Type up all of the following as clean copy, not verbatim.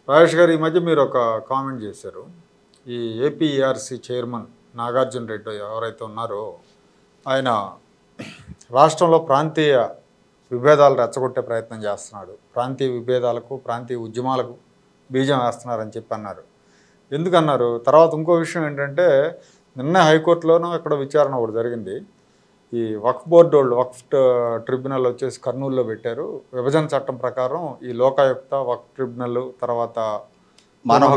రాజేష్ గారు, ఈ మధ్య మీరు ఒక కామెంట్ చేశారు. ఈ ఏపీఈఆర్సీ చైర్మన్ నాగార్జున రెడ్డి ఎవరైతే ఉన్నారో ఆయన రాష్ట్రంలో ప్రాంతీయ విభేదాలు రెచ్చగొట్టే ప్రయత్నం చేస్తున్నాడు, ప్రాంతీయ విభేదాలకు ప్రాంతీయ ఉద్యమాలకు బీజం వేస్తున్నారని చెప్పి అన్నారు. ఎందుకన్నారు? తర్వాత ఇంకో విషయం ఏంటంటే, నిన్న హైకోర్టులోనూ ఇక్కడ విచారణ ఒకటి జరిగింది. ఈ వక్ఫ్ బోర్డు వాళ్ళు వక్ఫ్ ట్రిబ్యునల్ వచ్చేసి కర్నూలులో పెట్టారు. విభజన చట్టం ప్రకారం ఈ లోకాయుక్త, వక్ఫ్ ట్రిబ్యునల్, తర్వాత మానవ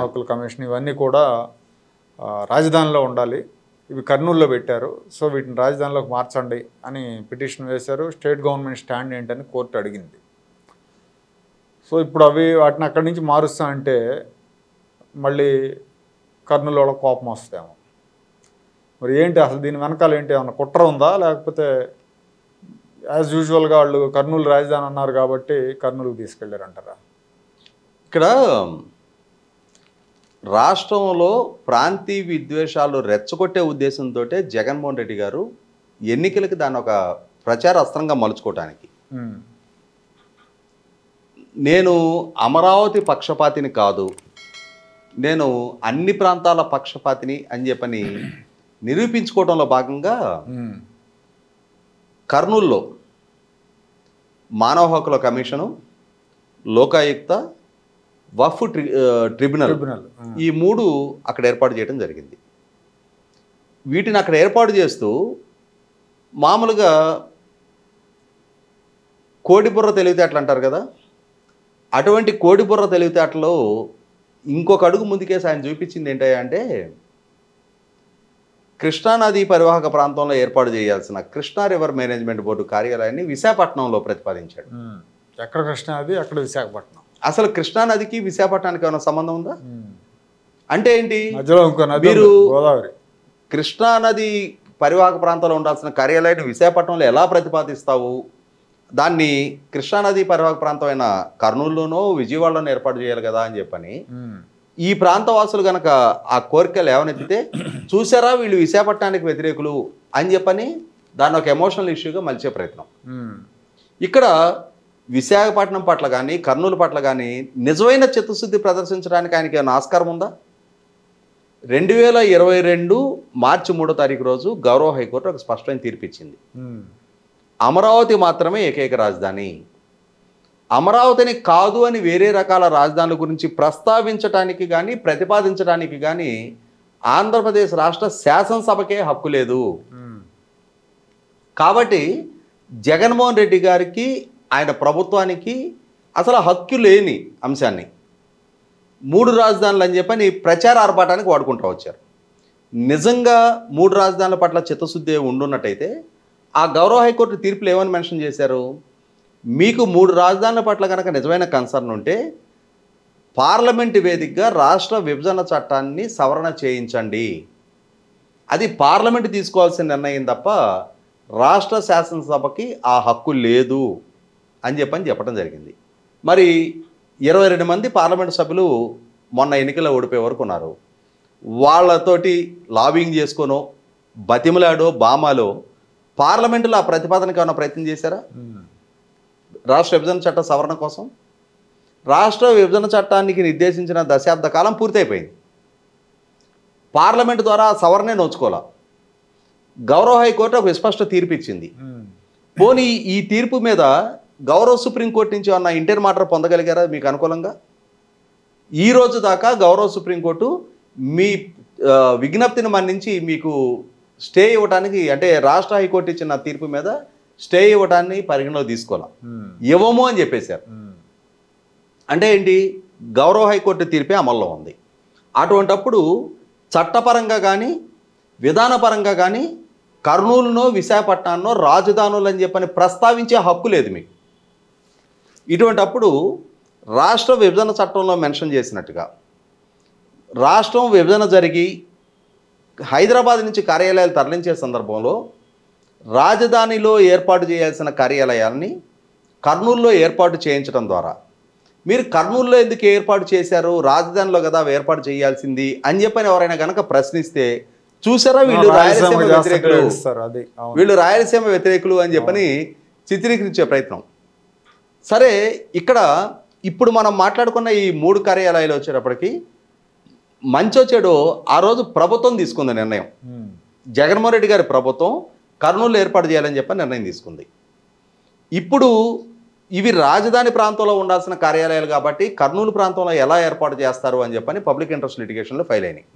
హక్కుల కమిషన్ ఇవన్నీ కూడా రాజధానిలో ఉండాలి. ఇవి కర్నూలులో పెట్టారు, సో వీటిని రాజధానిలోకి మార్చండి అని పిటిషన్ వేశారు. స్టేట్ గవర్నమెంట్ స్టాండ్ ఏంటని కోర్టు అడిగింది. సో ఇప్పుడు వాటిని అక్కడి నుంచి మారుస్తా అంటే మళ్ళీ కర్నూలు వాళ్ళకి కోపం వస్తాయేమో. మరి ఏంటి అసలు దీని వెనకాల ఏంటి? ఏమన్నా కుట్ర ఉందా, లేకపోతే యాజ్ యూజువల్గా వాళ్ళు కర్నూలు రాజధాని అన్నారు కాబట్టి కర్నూలుకి తీసుకెళ్ళారంటారా? ఇక్కడ రాష్ట్రంలో ప్రాంతీయ విద్వేషాలు రెచ్చగొట్టే ఉద్దేశంతో జగన్మోహన్ రెడ్డి గారు ఎన్నికలకి దాన్ని ఒక ప్రచార అస్త్రంగా మలుచుకోవటానికి, నేను అమరావతి పక్షపాతిని కాదు, నేను అన్ని ప్రాంతాల పక్షపాతిని అని చెప్పని నిరూపించుకోవడంలో భాగంగా కర్నూలులో మానవ హక్కుల కమిషను, లోకాయుక్త, వక్ఫ్ ట్రిబ్యునల్ ఈ 3 అక్కడ ఏర్పాటు చేయడం జరిగింది. వీటిని అక్కడ ఏర్పాటు చేస్తూ మామూలుగా కోడిబుర్ర తెలివితేటలు అంటారు కదా, అటువంటి కోడిబుర్ర తెలివితేటలో ఇంకొక అడుగు ముందుకేసి ఆయన చూపించింది ఏంటంటే, కృష్ణానది పరివాహక ప్రాంతంలో ఏర్పాటు చేయాల్సిన కృష్ణా రివర్ మేనేజ్మెంట్ బోర్డు కార్యాలయాన్ని విశాఖపట్నంలో ప్రతిపాదించాడు. ఎక్కడ కృష్ణానది, అక్కడ విశాఖపట్నం. అసలు కృష్ణానదికి విశాఖపట్నానికి ఏమైనా సంబంధం ఉందా? అంటే ఏంటి, మీరు గోదావరి కృష్ణానది పరివాహక ప్రాంతంలో ఉండాల్సిన కార్యాలయాన్ని విశాఖపట్నంలో ఎలా ప్రతిపాదిస్తావు? దాన్ని కృష్ణానది పరివాహక ప్రాంతమైన కర్నూలులోనో విజయవాడలోనో ఏర్పాటు చేయాలి కదా అని చెప్పని ఈ ప్రాంతవాసులు గనక ఆ కోరికలు ఏమనెత్తితే, చూసారా వీళ్ళు విశాఖపట్నానికి వ్యతిరేకులు అని చెప్పని దాన్ని ఒక ఎమోషనల్ ఇష్యూగా మలిచే ప్రయత్నం. ఇక్కడ విశాఖపట్నం పట్ల కానీ కర్నూలు పట్ల కానీ నిజమైన చిత్తశుద్ధి ప్రదర్శించడానికి ఆయనకి ఏమైనా ఆస్కారం ఉందా? 2022 మార్చి 3వ తారీఖు రోజు గౌరవ హైకోర్టు ఒక స్పష్టమైన తీర్పు ఇచ్చింది. అమరావతి మాత్రమే ఏకైక రాజధాని, అమరావతిని కాదు అని వేరే రకాల రాజధానుల గురించి ప్రస్తావించడానికి కానీ ప్రతిపాదించడానికి కానీ ఆంధ్రప్రదేశ్ రాష్ట్ర శాసనసభకే హక్కు లేదు. కాబట్టి జగన్మోహన్ రెడ్డి గారికి, ఆయన ప్రభుత్వానికి అసలు హక్కు లేని అంశాన్ని 3 రాజధానులు అని చెప్పని ప్రచార ఆర్భాటానికి వాడుకుంటూ వచ్చారు. నిజంగా 3 రాజధానుల పట్ల చిత్తశుద్ధి ఉండున్నట్టయితే ఆ గౌరవ హైకోర్టు తీర్పులు ఏమని మెన్షన్ చేశారు? మీకు 3 రాజధానుల పట్ల కనుక నిజమైన కన్సర్న్ ఉంటే పార్లమెంటు వేదికగా రాష్ట్ర విభజన చట్టాన్ని సవరణ చేయించండి. అది పార్లమెంటు తీసుకోవాల్సిన నిర్ణయం తప్ప రాష్ట్ర శాసనసభకి ఆ హక్కు లేదు అని చెప్పడం జరిగింది. మరి 22 మంది పార్లమెంటు సభ్యులు మొన్న ఎన్నికల్లో ఓడిపోయే వరకు ఉన్నారు. వాళ్ళతోటి లాబింగ్ చేసుకోనో బతిమలాడో బామాలో పార్లమెంటులో ఆ ప్రతిపాదనకి ఏమైనా ప్రయత్నం చేశారా? రాష్ట్ర విభజన చట్ట సవరణ కోసం రాష్ట్ర విభజన చట్టానికి నిర్దేశించిన దశాబ్ద కాలం పూర్తయిపోయింది. పార్లమెంటు ద్వారా సవరణే నోచుకోవాలా. గౌరవ హైకోర్టు ఒక విస్పష్ట తీర్పు ఇచ్చింది. పోనీ ఈ తీర్పు మీద గౌరవ సుప్రీంకోర్టు నుంచి ఏమన్నా ఇంటర్ మాటర్ పొందగలిగారా మీకు అనుకూలంగా? ఈ రోజు దాకా గౌరవ సుప్రీంకోర్టు మీ విజ్ఞప్తిని మన్నించి మీకు స్టే ఇవ్వడానికి, అంటే రాష్ట్ర హైకోర్టు ఇచ్చిన తీర్పు మీద స్టే ఇవ్వడాన్ని పరిగణలో తీసుకోవాలి, ఇవ్వము అని చెప్పేశారు. అంటే ఏంటి, గౌరవ హైకోర్టు తీర్పే అమల్లో ఉంది. అటువంటప్పుడు చట్టపరంగా కానీ విధానపరంగా కానీ కర్నూలునో విశాఖపట్నాన్నో రాజధానులు అని చెప్పని ప్రస్తావించే హక్కు లేదు మీకు. ఇటువంటప్పుడు రాష్ట్ర విభజన చట్టంలో మెన్షన్ చేసినట్టుగా రాష్ట్రం విభజన జరిగి హైదరాబాద్ నుంచి కార్యాలయాలు తరలించే సందర్భంలో రాజధానిలో ఏర్పాటు చేయాల్సిన కార్యాలయాల్ని కర్నూలులో ఏర్పాటు చేయించడం ద్వారా, మీరు కర్నూలులో ఎందుకు ఏర్పాటు చేశారు, రాజధానిలో కదా ఏర్పాటు చేయాల్సింది అని చెప్పని ఎవరైనా కనుక ప్రశ్నిస్తే, చూసారా వీళ్ళు రాయలసీమ వ్యతిరేకులు, వీళ్ళు రాయలసీమ వ్యతిరేకులు అని చెప్పని చిత్రీకరించే ప్రయత్నం. సరే, ఇక్కడ ఇప్పుడు మనం మాట్లాడుకున్న ఈ 3 కార్యాలయాలు వచ్చేటప్పటికి మంచో చెడో ఆ రోజు ప్రభుత్వం తీసుకుంది నిర్ణయం. జగన్మోహన్ రెడ్డి గారి ప్రభుత్వం కర్నూలు ఏర్పాటు చేయాలని చెప్పి నిర్ణయం తీసుకుంది. ఇప్పుడు ఇవి రాజధాని ప్రాంతంలో ఉండాల్సిన కార్యాలయాలు కాబట్టి కర్నూలు ప్రాంతంలో ఎలా ఏర్పాటు చేస్తారు అని చెప్పని పబ్లిక్ ఇంట్రెస్ట్ లిటిగేషన్లో ఫైల్ అయినాయి.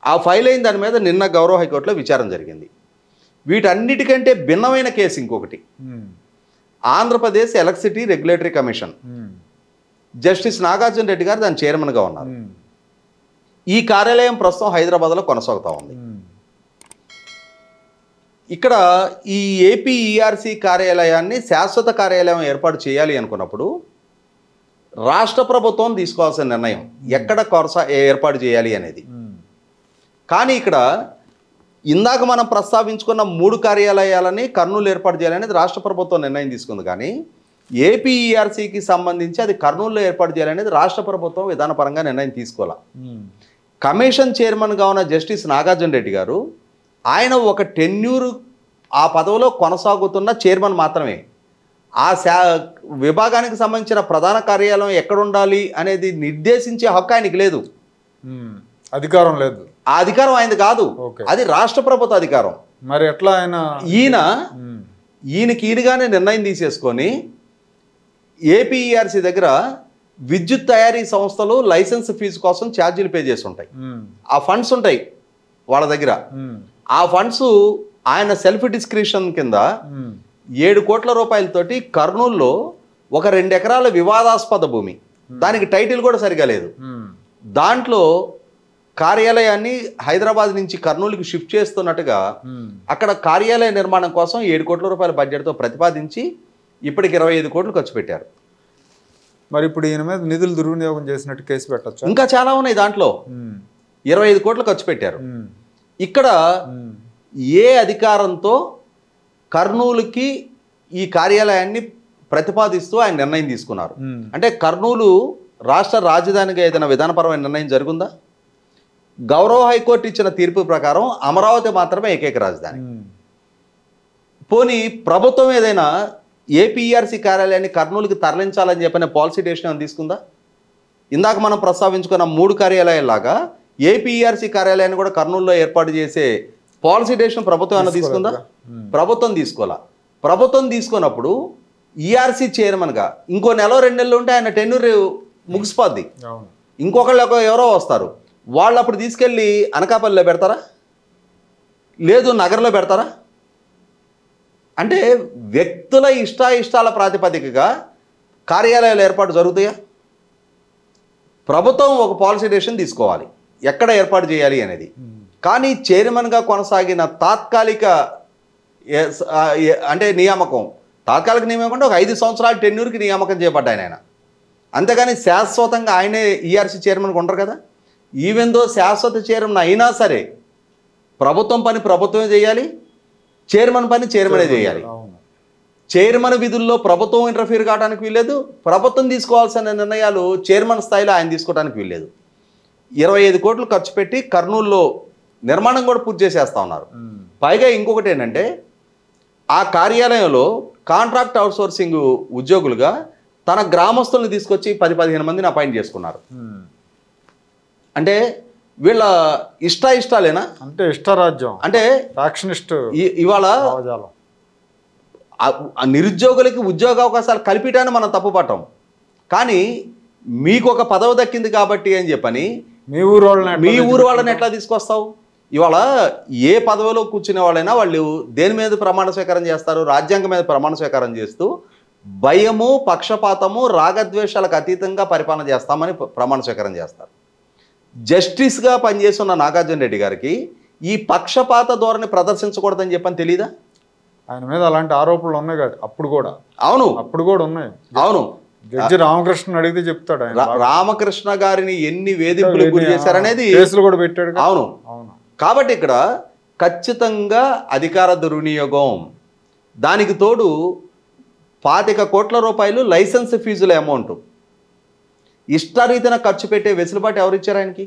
ఆ ఫైల్ అయిన దాని మీద నిన్న గౌరవ హైకోర్టులో విచారణ జరిగింది. వీటన్నిటికంటే భిన్నమైన కేసు ఇంకొకటి, Andhra Pradesh electricity regulatory commission. Justice Nagarjuna Reddy గారు దాని చైర్మన్గా ఉన్నారు. ఈ కార్యాలయం ప్రస్తుతం హైదరాబాద్లో కొనసాగుతూ ఉంది. ఇక్కడ ఈ ఏపీఈఆర్సీ కార్యాలయాన్ని శాశ్వత కార్యాలయం ఏర్పాటు చేయాలి అనుకున్నప్పుడు రాష్ట్ర ప్రభుత్వం తీసుకోవాల్సిన నిర్ణయం ఎక్కడ ఏర్పాటు చేయాలి అనేది. కానీ ఇక్కడ ఇందాక మనం ప్రస్తావించుకున్న 3 కార్యాలయాలని కర్నూలు ఏర్పాటు చేయాలనేది రాష్ట్ర ప్రభుత్వం నిర్ణయం తీసుకుంది. కానీ ఏపీఈఆర్సీకి సంబంధించి అది కర్నూలులో ఏర్పాటు చేయాలనేది రాష్ట్ర ప్రభుత్వం విధానపరంగా నిర్ణయం తీసుకోవాలి. కమిషన్ చైర్మన్గా ఉన్న జస్టిస్ నాగార్జున రెడ్డి గారు ఆయన ఒక టెన్యూర్ ఆ పదవిలో కొనసాగుతున్న చైర్మన్ మాత్రమే. ఆ విభాగానికి సంబంధించిన ప్రధాన కార్యాలయం ఎక్కడ ఉండాలి అనేది నిర్దేశించే హక్కు ఆయనకి లేదు, అధికారం లేదు. ఆ అధికారం ఆయనది కాదు, అది రాష్ట్ర ప్రభుత్వ అధికారం. మరి ఎట్లా ఈయనకి ఈయనగానే నిర్ణయం తీసేసుకొని ఏపీఈఆర్సీ దగ్గర విద్యుత్ తయారీ సంస్థలు లైసెన్స్ ఫీజు కోసం ఛార్జీలు పే చేసి ఉంటాయి. ఆ ఫండ్స్ ఉంటాయి వాళ్ళ దగ్గర. ఆ ఫండ్స్ ఆయన సెల్ఫ్ డిస్క్రిప్షన్ కింద 7 కోట్ల రూపాయలతోటి కర్నూలులో ఒక 2 ఎకరాల వివాదాస్పద భూమి, దానికి టైటిల్ కూడా సరిగా లేదు, దాంట్లో కార్యాలయాన్ని హైదరాబాద్ నుంచి కర్నూలుకి షిఫ్ట్ చేస్తున్నట్టుగా అక్కడ కార్యాలయ నిర్మాణం కోసం 7 కోట్ల రూపాయల బడ్జెట్తో ప్రతిపాదించి ఇప్పటికి 25 కోట్లు ఖర్చు పెట్టారు. మరి ఇప్పుడు ఈయన మీద నిధులు దుర్వినియోగం చేసినట్టు కేసు పెట్టచ్చు. ఇంకా చాలా ఉన్నాయి, దాంట్లో 25 కోట్లు ఖర్చు పెట్టారు. ఇక్కడ ఏ అధికారంతో కర్నూలుకి ఈ కార్యాలయాన్ని ప్రతిపాదిస్తూ ఆయన నిర్ణయం తీసుకున్నారు? అంటే కర్నూలు రాష్ట్ర రాజధానిగా ఏదైనా విధానపరమైన నిర్ణయం జరుగుందా? గౌరవ హైకోర్టు ఇచ్చిన తీర్పు ప్రకారం అమరావతి మాత్రమే ఏకైక రాజధాని. పోనీ ప్రభుత్వం ఏదైనా ఏపీఈఆర్సీ కార్యాలయాన్ని కర్నూలుకి తరలించాలని చెప్పిన పాలసీ డెసిషన్ తీసుకుందా? ఇందాక మనం ప్రస్తావించుకున్న 3 కార్యాలయాల్లాగా ఏపీఈఆర్సీ కార్యాలయాన్ని కూడా కర్నూలులో ఏర్పాటు చేసే పాలసీ డెసిషన్ ప్రభుత్వం ఏమైనా తీసుకుందా? ప్రభుత్వం తీసుకోవాలా. ప్రభుత్వం తీసుకున్నప్పుడు ఈఆర్సీ చైర్మన్గా ఇంకో 1-2 నెలలు ఉంటే ఆయన టెన్యూర్ ముగిసిపోద్ది. ఇంకొకళ్ళు ఎవరో వస్తారు, వాళ్ళు అప్పుడు తీసుకెళ్ళి అనకాపల్లిలో పెడతారా? లేదు నగరంలో పెడతారా? అంటే వ్యక్తుల ఇష్టాల ప్రాతిపదికగా కార్యాలయాలు ఏర్పాటు జరుగుతాయా? ప్రభుత్వం ఒక పాలసీ డెసిషన్ తీసుకోవాలి ఎక్కడ ఏర్పాటు చేయాలి అనేది. కానీ చైర్మన్గా కొనసాగిన తాత్కాలిక అంటే నియామకం, తాత్కాలిక నియామకం అంటే ఒక 5 సంవత్సరాల టెన్యూర్కి నియామకం చేయబడ్డాయన ఆయన. అంతేగాని శాశ్వతంగా ఆయనే ఈఆర్సీ చైర్మన్గా ఉండరు కదా. ఈవెన్ దో శాశ్వత చైర్మన్ అయినా సరే ప్రభుత్వం పని ప్రభుత్వమే చేయాలి, చైర్మన్ పని చైర్మనే చేయాలి. చైర్మన్ విధుల్లో ప్రభుత్వం ఇంటర్ఫీర్ కావడానికి వీల్లేదు, ప్రభుత్వం తీసుకోవాల్సిన నిర్ణయాలు చైర్మన్ స్థాయిలో ఆయన తీసుకోవడానికి వీల్లేదు. 25 కోట్లు ఖర్చు పెట్టి కర్నూలులో నిర్మాణం కూడా పూర్తి చేసేస్తా ఉన్నారు. పైగా ఇంకొకటి ఏంటంటే ఆ కార్యాలయంలో కాంట్రాక్ట్ అవుట్సోర్సింగ్ ఉద్యోగులుగా తన గ్రామస్తులను తీసుకొచ్చి 10-15 మందిని అపాయింట్ చేసుకున్నారు. అంటే వీళ్ళ ఇష్టాలేనా? అంటే ఇష్టరాజ్యం, అంటే ఫ్యాక్షనిస్ట్. ఇవాళ నిరుద్యోగులకి ఉద్యోగ అవకాశాలు కల్పించడాన్ని మనం తప్పుపట్టాం. కానీ మీకు ఒక పదవి దక్కింది కాబట్టి అని చెప్పని మీ ఊరు వాళ్ళని ఎట్లా తీసుకొస్తావు? ఇవాళ ఏ పదవిలో కూర్చునే వాళ్ళైనా వాళ్ళు దేని మీద ప్రమాణ స్వీకారం చేస్తారు? రాజ్యాంగం మీద ప్రమాణ స్వీకారం చేస్తూ భయము, పక్షపాతము, రాగద్వేషాలకు అతీతంగా పరిపాలన చేస్తామని ప్రమాణ స్వీకారం చేస్తారు. జస్టిస్గా పనిచేస్తున్న నాగార్జున రెడ్డి గారికి ఈ పక్షపాత ధోరణి ప్రదర్శించకూడదని చెప్పని తెలీదా? ఆయన మీద అలాంటి ఆరోపణలు ఉన్నాయి కదా అప్పుడు కూడా. అవును, అప్పుడు కూడా ఉన్నాయి. అవును, జడ్జి రామకృష్ణ అడిగితే చెప్తాడు. రామకృష్ణ గారిని ఎన్ని వేధింపులు గురి చేశారనేది కేసులు కూడా పెట్టాడు. అవును, కాబట్టి ఇక్కడ ఖచ్చితంగా అధికార దుర్వినియోగం. దానికి తోడు 25 కోట్ల రూపాయలు లైసెన్స్ ఫీజుల అమౌంట్ ఇష్టరీతిన ఖర్చు పెట్టే వెసులుబాటు ఎవరిచ్చారు ఆయనకి?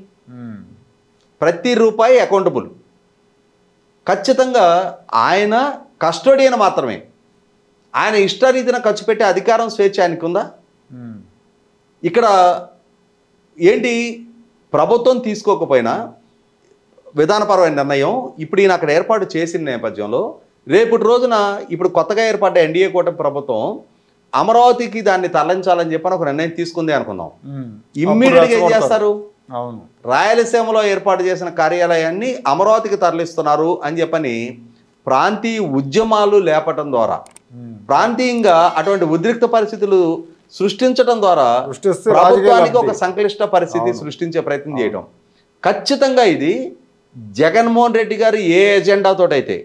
ప్రతి రూపాయి అకౌంటబుల్. ఖచ్చితంగా ఆయన కస్టోడియన్ మాత్రమే. ఆయన ఇష్టరీతిన ఖర్చు పెట్టే అధికారం, స్వేచ్ఛ ఆయనకు ఉందా? ఇక్కడ ఏంటి, ప్రభుత్వం తీసుకోకపోయినా విధానపరమైన నిర్ణయం ఇప్పుడు ఈయన అక్కడ ఏర్పాటు చేసిన నేపథ్యంలో రేపటి రోజున ఇప్పుడు కొత్తగా ఏర్పడ్డ ఎన్డీఏ కూటమి ప్రభుత్వం అమరావతికి దాన్ని తరలించాలని చెప్పని ఒక నిర్ణయం తీసుకుంది అనుకుందాం. ఇమ్మీడియట్గా ఏం చేస్తారు, అవును, రాయలసీమలో ఏర్పాటు చేసిన కార్యాలయాన్ని అమరావతికి తరలిస్తున్నారు అని చెప్పని ప్రాంతీయ ఉద్యమాలు లేపటం ద్వారా, ప్రాంతీయంగా అటువంటి ఉద్రిక్త పరిస్థితులు సృష్టించడం ద్వారా ప్రభుత్వానికి ఒక సంక్లిష్ట పరిస్థితి సృష్టించే ప్రయత్నం చేయడం. ఖచ్చితంగా ఇది జగన్మోహన్ రెడ్డి గారు ఏ ఎజెండాతోటైతే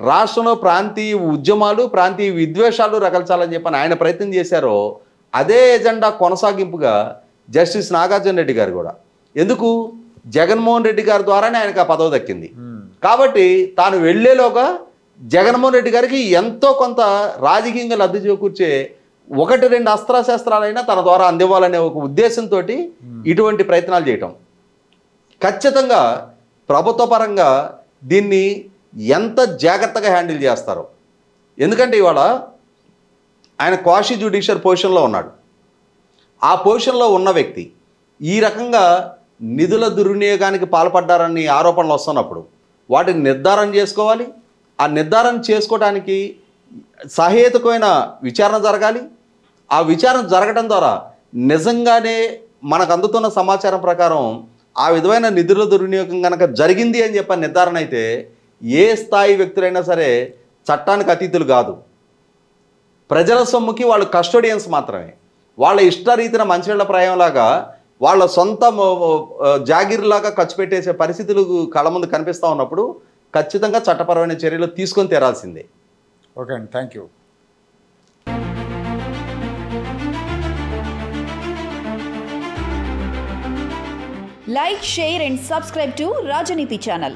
రాష్ట్రంలో ప్రాంతీయ ఉద్యమాలు ప్రాంతీయ విద్వేషాలు రగల్చాలని చెప్పని ఆయన ప్రయత్నం చేశారో అదే ఎజెండా కొనసాగింపుగా జస్టిస్ నాగార్జున రెడ్డి గారు కూడా, ఎందుకు జగన్మోహన్ రెడ్డి గారి ద్వారానే ఆయనకు ఆ పదవి దక్కింది కాబట్టి తాను వెళ్లేలోగా జగన్మోహన్ రెడ్డి గారికి ఎంతో కొంత రాజకీయంగా లబ్ధి చేకూర్చే 1-2 అస్త్రశస్త్రాలైనా తన ద్వారా అందివ్వాలనే ఒక ఉద్దేశంతో ఇటువంటి ప్రయత్నాలు చేయటం. ఖచ్చితంగా ప్రభుత్వ పరంగా దీన్ని ఎంత జాగ్రత్తగా హ్యాండిల్ చేస్తారో, ఎందుకంటే ఇవాళ ఆయన క్వాషీ జ్యుడిషియల్ పొజిషన్లో ఉన్నాడు. ఆ పొజిషన్లో ఉన్న వ్యక్తి ఈ రకంగా నిధుల దుర్వినియోగానికి పాల్పడ్డారని ఆరోపణలు వస్తున్నప్పుడు వాటిని నిర్ధారణ చేసుకోవాలి. ఆ నిర్ధారణ చేసుకోవడానికి సహేతుకమైన విచారణ జరగాలి. ఆ విచారణ జరగడం ద్వారా నిజంగానే మనకు అందుతున్న సమాచారం ప్రకారం ఆ విధమైన నిధుల దుర్వినియోగం కనుక జరిగింది అని చెప్పి నిర్ధారణ అయితే ఏ స్థాయి వ్యక్తులైనా సరే చట్టానికి అతీతులు కాదు. ప్రజల సొమ్ముకి వాళ్ళు కస్టోడియన్స్ మాత్రమే. వాళ్ళ ఇష్టరీతిన మంచినీళ్ళ ప్రాయంలాగా వాళ్ళ సొంత జాగిర్లాగా ఖర్చు పెట్టేసే పరిస్థితులు కళ్ళ ముందు కనిపిస్తూ ఉన్నప్పుడు ఖచ్చితంగా చట్టపరమైన చర్యలు తీసుకొని తీరాల్సిందే. ఓకే అండి, thank you. Like, share and subscribe to Rajaniti channel.